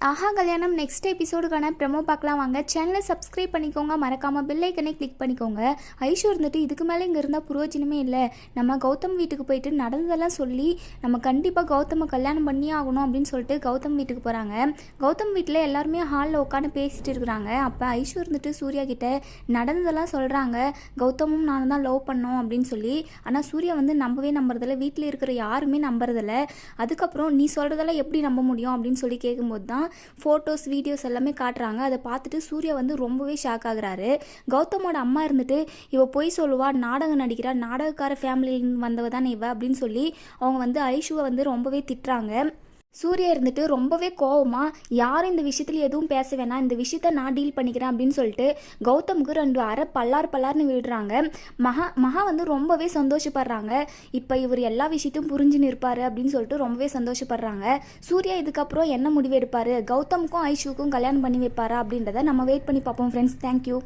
ஆஹா கல்யாணம் next எபிசோடுக்கான promo பார்க்கலாம் வாங்க. சேனலை சப்ஸ்கிரைப் பண்ணிக்கோங்க, மறக்காமல் பெல் ஐக்கனை கிளிக் பண்ணிக்கோங்க. ஐஷு இருந்துட்டு இதுக்கு மேலே இங்கே இருந்தால் புரோஜனமே இல்லை, நம்ம கௌதம் வீட்டுக்கு போயிட்டு நடந்ததெல்லாம் சொல்லி நம்ம கண்டிப்பாக கௌதமை கல்யாணம் பண்ணியே ஆகணும் அப்படின்னு சொல்லிட்டு கௌதம் வீட்டுக்கு போகிறாங்க. கௌதம் வீட்டில் எல்லாருமே ஹாலில் உட்காந்து பேசிட்டு இருக்கிறாங்க. அப்போ ஐஷு இருந்துட்டு சூர்யா கிட்ட நடந்ததெல்லாம் சொல்கிறாங்க. கௌதமும் நானும் தான் லவ் பண்ணோம் அப்படின்னு சொல்லி. ஆனால் சூர்யா வந்து நம்புறதில்ல, வீட்டில் இருக்கிற யாருமே நம்புறதில்ல. அதுக்கப்புறம் நீ சொல்கிறதெல்லாம் எப்படி நம்ப முடியும் அப்படின்னு சொல்லி கேட்கும்போது தான் ஃபோட்டோஸ் வீடியோஸ் எல்லாமே காட்டுறாங்க. அதை பார்த்துட்டு சூர்யா வந்து ரொம்பவே ஷாக் ஆகுறாரு. கௌதமோட அம்மா இருந்துட்டு இவ பொய் சொல்லுவா, நாடகம் நடிக்கிறா, நாடகக்கார ஃபேமிலியிலேருந்து வந்தவ தானே இவ அப்படின்னு சொல்லி அவங்க வந்து ஐஷுவை வந்து ரொம்பவே திட்டுறாங்க. சூர்யா இருந்துட்டு ரொம்பவே கோவமா, யாரும் இந்த விஷயத்துல எதுவும் பேச வேணாம், இந்த விஷயத்த நான் டீல் பண்ணிக்கிறேன் அப்படின்னு சொல்லிட்டு கௌதமுக்கு 2 அரை பல்லார்னு விடுறாங்க. மகா வந்து ரொம்பவே சந்தோஷப்படுறாங்க. இப்போ இவர் எல்லா விஷயத்தையும் புரிஞ்சுன்னு இருப்பாரு அப்படின்னு சொல்லிட்டு ரொம்பவே சந்தோஷப்படுறாங்க. சூர்யா இதுக்கப்புறம் என்ன முடிவு எடுப்பாரு, கௌதமுக்கும் ஐஷுக்கும் கல்யாணம் பண்ணி வைப்பாரா அப்படின்றத நம்ம வெயிட் பண்ணி பார்ப்போம் ஃப்ரெண்ட்ஸ். தேங்க்யூ.